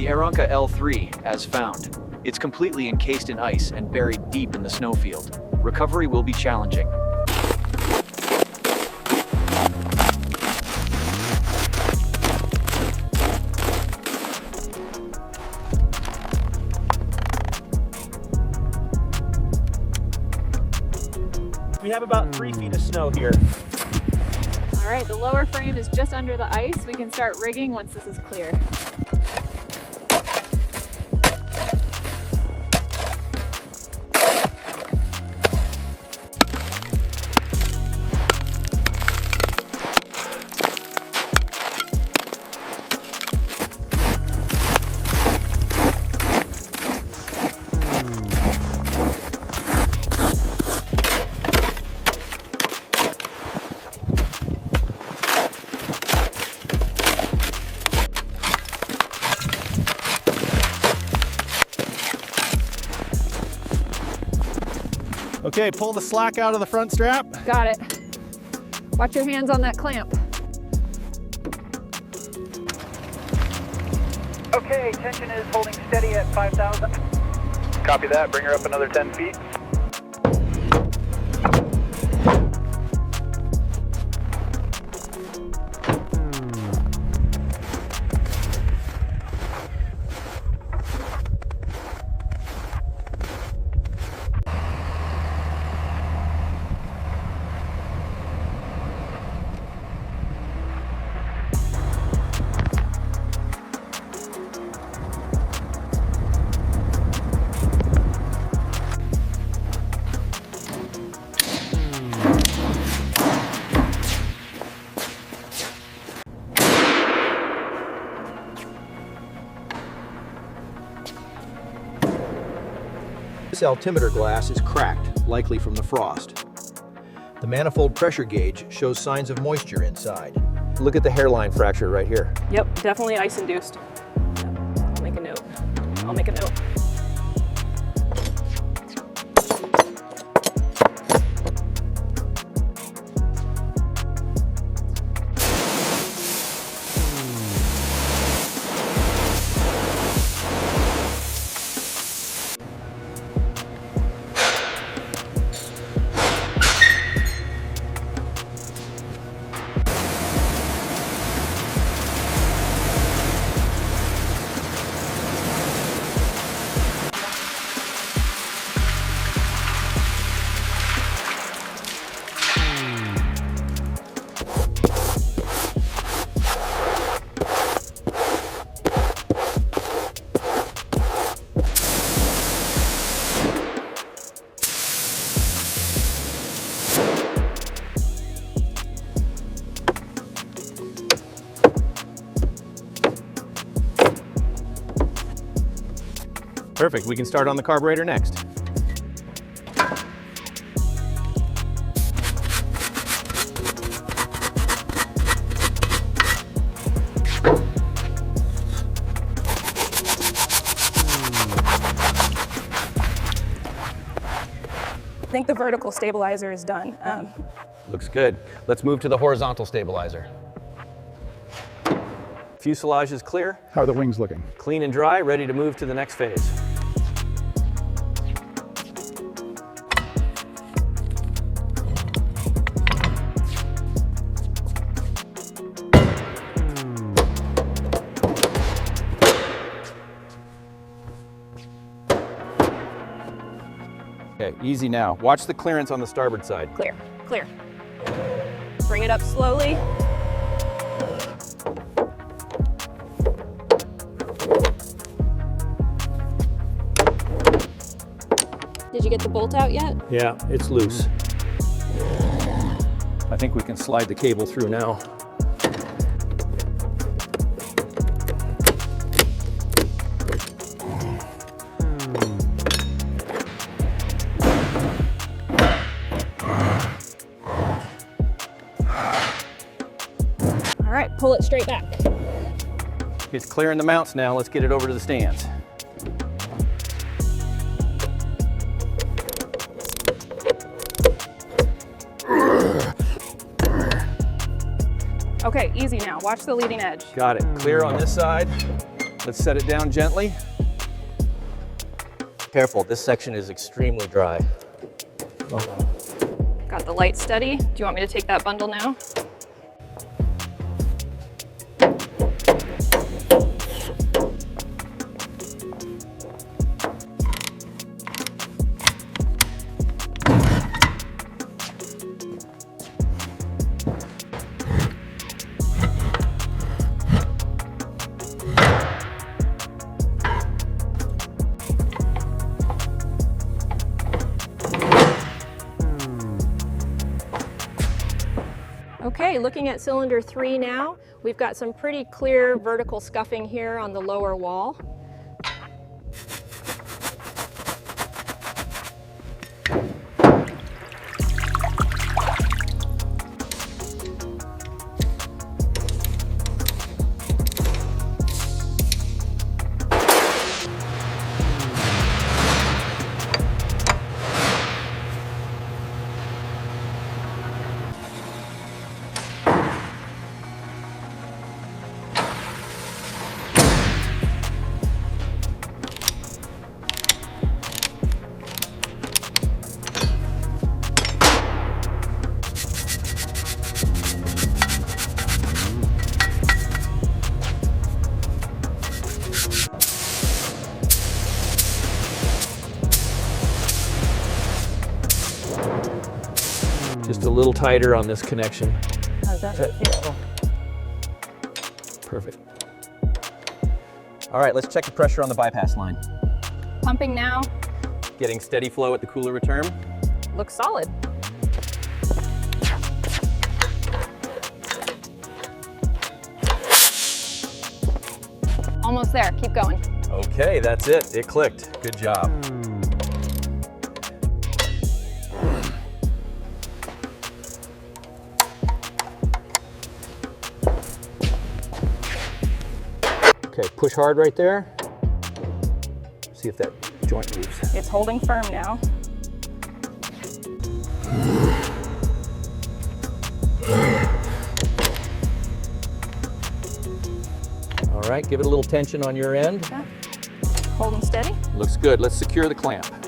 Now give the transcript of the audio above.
The Aeronca L-3, as found. It's completely encased in ice and buried deep in the snowfield. Recovery will be challenging. We have about 3 feet of snow here. All right, the lower frame is just under the ice. We can start rigging once this is clear. Okay, pull the slack out of the front strap. Got it. Watch your hands on that clamp. Okay, tension is holding steady at 5,000. Copy that, bring her up another 10 feet. This altimeter glass is cracked, likely from the frost. The manifold pressure gauge shows signs of moisture inside. Look at the hairline fracture right here. Yep, definitely ice induced. I'll make a note. I'll make a note. Perfect, we can start on the carburetor next. I think the vertical stabilizer is done. Looks good. Let's move to the horizontal stabilizer. Fuselage is clear. How are the wings looking? Clean and dry, ready to move to the next phase. Okay, easy now. Watch the clearance on the starboard side. Clear, clear. Bring it up slowly. Did you get the bolt out yet? Yeah, it's loose. I think we can slide the cable through now. All right, pull it straight back. It's clearing the mounts now. Let's get it over to the stands. Okay, easy now. Watch the leading edge. Got it. Clear on this side. Let's set it down gently. Careful, this section is extremely dry. Got the light steady. Do you want me to take that bundle now? Okay, looking at cylinder 3 now, we've got some pretty clear vertical scuffing here on the lower wall. Just a little tighter on this connection. How's that feel? Perfect. All right, let's check the pressure on the bypass line. Pumping now. Getting steady flow at the cooler return. Looks solid. Almost there. Keep going. Okay, that's it. It clicked. Good job. Okay, push hard right there. See if that joint moves. It's holding firm now. All right, give it a little tension on your end. Holding steady. Looks good. Let's secure the clamp.